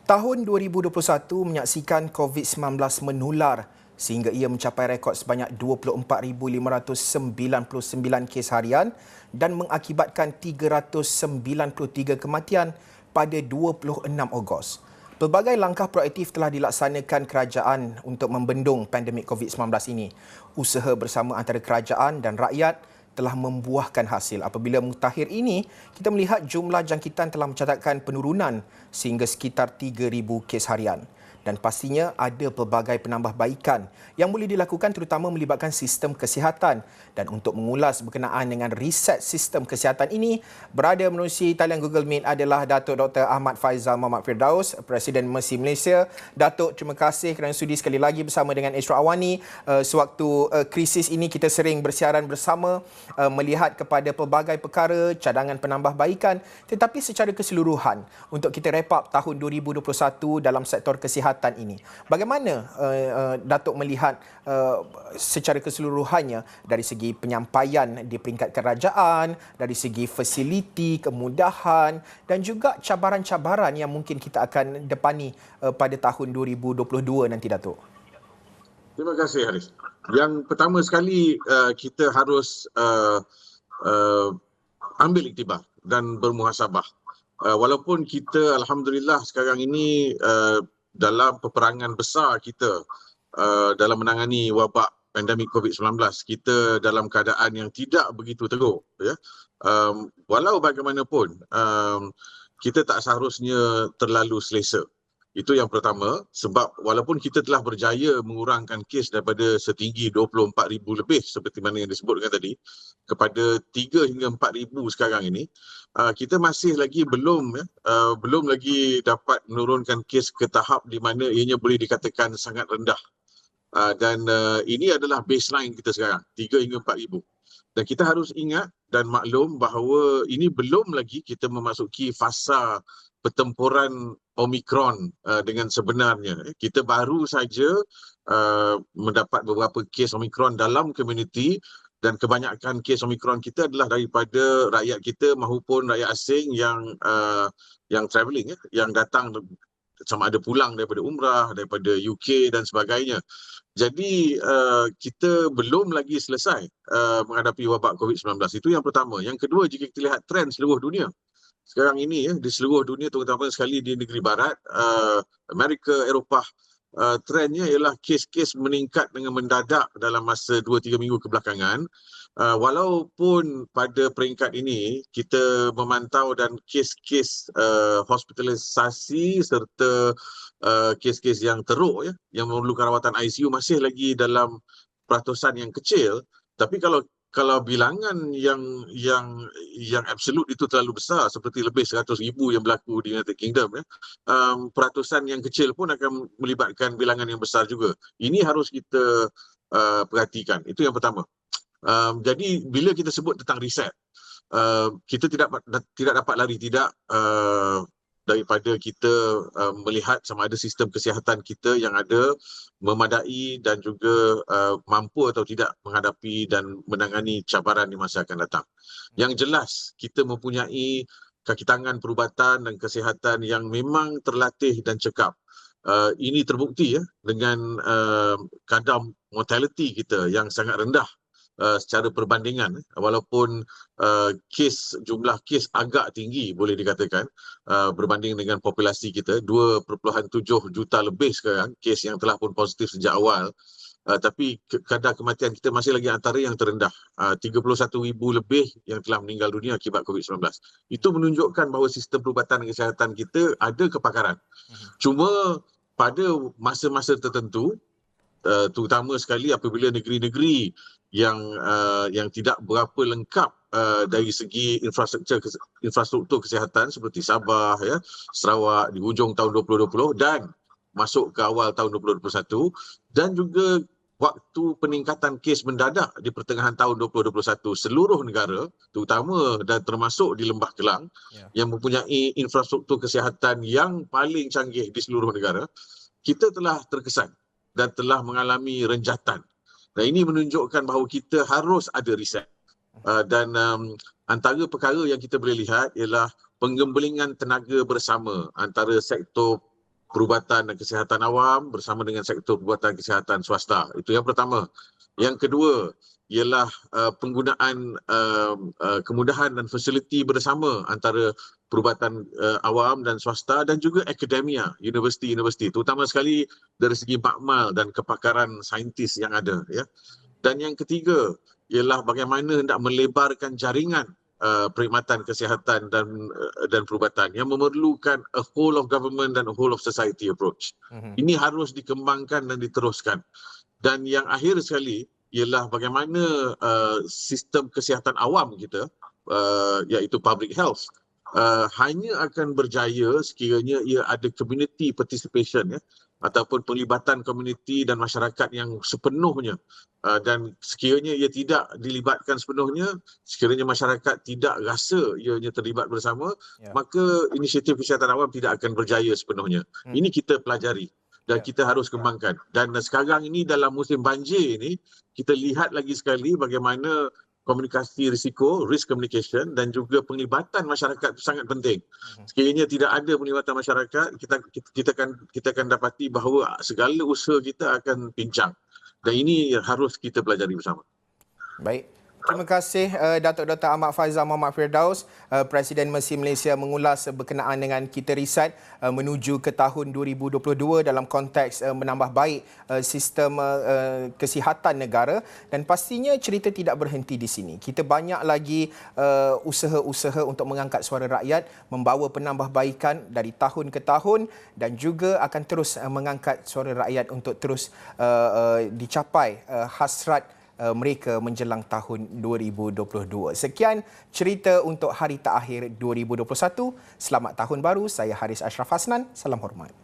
Tahun 2021 menyaksikan COVID-19 menular sehingga ia mencapai rekod sebanyak 24,599 kes harian dan mengakibatkan 393 kematian pada 26 Ogos. Pelbagai langkah proaktif telah dilaksanakan kerajaan untuk membendung pandemik COVID-19 ini. Usaha bersama antara kerajaan dan rakyat telah membuahkan hasil. Apabila mutakhir ini, kita melihat jumlah jangkitan telah mencatatkan penurunan sehingga sekitar 3,000 kes harian. Dan pastinya ada pelbagai penambahbaikan yang boleh dilakukan terutama melibatkan sistem kesihatan. Dan untuk mengulas berkenaan dengan riset sistem kesihatan ini, berada menerusi talian Google Meet adalah Datuk Dr. Ahmad Faizal Muhammad Firdaus, Presiden Mercy Malaysia. Datuk, terima kasih kerana sudi sekali lagi bersama dengan Esra Awani. Sewaktu krisis ini kita sering bersiaran bersama melihat kepada pelbagai perkara, cadangan penambahbaikan, tetapi secara keseluruhan untuk kita wrap up tahun 2021 dalam sektor kesihatan ini. Bagaimana Datuk melihat secara keseluruhannya dari segi penyampaian di peringkat kerajaan, dari segi fasiliti, kemudahan dan juga cabaran-cabaran yang mungkin kita akan depani pada tahun 2022 nanti, Datuk? Terima kasih, Haris. Yang pertama sekali kita harus ambil iktibar dan bermuhasabah. Walaupun kita alhamdulillah sekarang ini dalam peperangan besar kita dalam menangani wabak pandemik COVID-19, kita dalam keadaan yang tidak begitu teruk, ya. Walau bagaimanapun kita tak seharusnya terlalu selesa. Itu yang pertama, sebab walaupun kita telah berjaya mengurangkan kes daripada setinggi 24,000 lebih seperti mana yang disebutkan tadi kepada 3 hingga 4,000 sekarang ini, kita masih lagi belum lagi dapat menurunkan kes ke tahap di mana ianya boleh dikatakan sangat rendah. Dan ini adalah baseline kita sekarang, 3 hingga 4,000. Dan kita harus ingat dan maklum bahawa ini belum lagi kita memasuki fasa pertempuran Omicron dengan sebenarnya. Kita baru saja mendapat beberapa kes Omicron dalam komuniti dan kebanyakan kes Omicron kita adalah daripada rakyat kita maupun rakyat asing yang travelling, yang datang sama ada pulang daripada umrah, daripada UK dan sebagainya. Jadi kita belum lagi selesai menghadapi wabak COVID-19. Itu yang pertama. Yang kedua, jika kita lihat trend seluruh dunia sekarang ini, di seluruh dunia, terutama sekali di negeri barat, Amerika, Eropah, trendnya ialah kes-kes meningkat dengan mendadak dalam masa 2-3 minggu kebelakangan. Walaupun pada peringkat ini kita memantau dan kes-kes hospitalisasi serta kes-kes yang teruk, yang memerlukan rawatan ICU masih lagi dalam peratusan yang kecil, tapi kalau bilangan yang absolut itu terlalu besar seperti lebih 100,000 yang berlaku di United Kingdom, peratusan yang kecil pun akan melibatkan bilangan yang besar juga. Ini harus kita perhatikan. Itu yang pertama. Jadi bila kita sebut tentang riset, kita tidak dapat lari tidak daripada kita melihat sama ada sistem kesihatan kita yang ada memadai dan juga mampu atau tidak menghadapi dan menangani cabaran di masa akan datang. Yang jelas kita mempunyai kaki tangan perubatan dan kesihatan yang memang terlatih dan cekap. Ini terbukti dengan kadar mortality kita yang sangat rendah secara perbandingan, walaupun jumlah kes agak tinggi boleh dikatakan berbanding dengan populasi kita 2.7 juta lebih sekarang kes yang telah pun positif sejak awal, tapi kadar kematian kita masih lagi antara yang terendah, 31,000 lebih yang telah meninggal dunia akibat COVID-19. Itu menunjukkan bahawa sistem perubatan dan kesihatan kita ada kepakaran. Cuma pada masa-masa tertentu, terutama sekali apabila negeri-negeri yang tidak berapa lengkap dari segi infrastruktur kesihatan seperti Sabah, Sarawak di hujung tahun 2020 dan masuk ke awal tahun 2021, dan juga waktu peningkatan kes mendadak di pertengahan tahun 2021, seluruh negara terutama dan termasuk di Lembah Kelang yang mempunyai infrastruktur kesihatan yang paling canggih di seluruh negara, kita telah terkesan dan telah mengalami renjatan. Dan ini menunjukkan bahawa kita harus ada riset. Dan antara perkara yang kita boleh lihat ialah penggembelingan tenaga bersama antara sektor perubatan dan kesihatan awam bersama dengan sektor perubatan kesihatan swasta. Itu yang pertama. Yang kedua ialah penggunaan kemudahan dan fasiliti bersama antara perubatan awam dan swasta dan juga akademia, universiti-universiti, terutama sekali dari segi makmal dan kepakaran saintis yang ada, ya. Dan yang ketiga ialah bagaimana hendak melebarkan jaringan perkhidmatan kesihatan dan perubatan yang memerlukan a whole of government dan a whole of society approach. Ini harus dikembangkan dan diteruskan. Dan yang akhir sekali ialah bagaimana sistem kesihatan awam kita, iaitu public health, hanya akan berjaya sekiranya ia ada community participation, ya, ataupun pelibatan komuniti dan masyarakat yang sepenuhnya, dan sekiranya ia tidak dilibatkan sepenuhnya, sekiranya masyarakat tidak rasa ianya terlibat bersama, maka inisiatif kesihatan awam tidak akan berjaya sepenuhnya. Ini kita pelajari dan kita harus kembangkan. Dan sekarang ini dalam musim banjir ini, kita lihat lagi sekali bagaimana komunikasi risiko, risk communication, dan juga penglibatan masyarakat itu sangat penting. Sekiranya tidak ada penglibatan masyarakat, kita akan dapati bahawa segala usaha kita akan pincang. Dan ini harus kita pelajari bersama. Baik. Terima kasih Datuk Dr. Ahmad Faizal Muhammad Firdaus, Presiden Mercy Malaysia, mengulas berkenaan dengan kita riset menuju ke tahun 2022 dalam konteks menambah baik sistem kesihatan negara, dan pastinya cerita tidak berhenti di sini. Kita banyak lagi usaha-usaha untuk mengangkat suara rakyat, membawa penambahbaikan dari tahun ke tahun, dan juga akan terus mengangkat suara rakyat untuk terus dicapai hasrat mereka menjelang tahun 2022. Sekian cerita untuk hari terakhir 2021. Selamat Tahun Baru. Saya Haris Ashraf Hasnan. Salam hormat.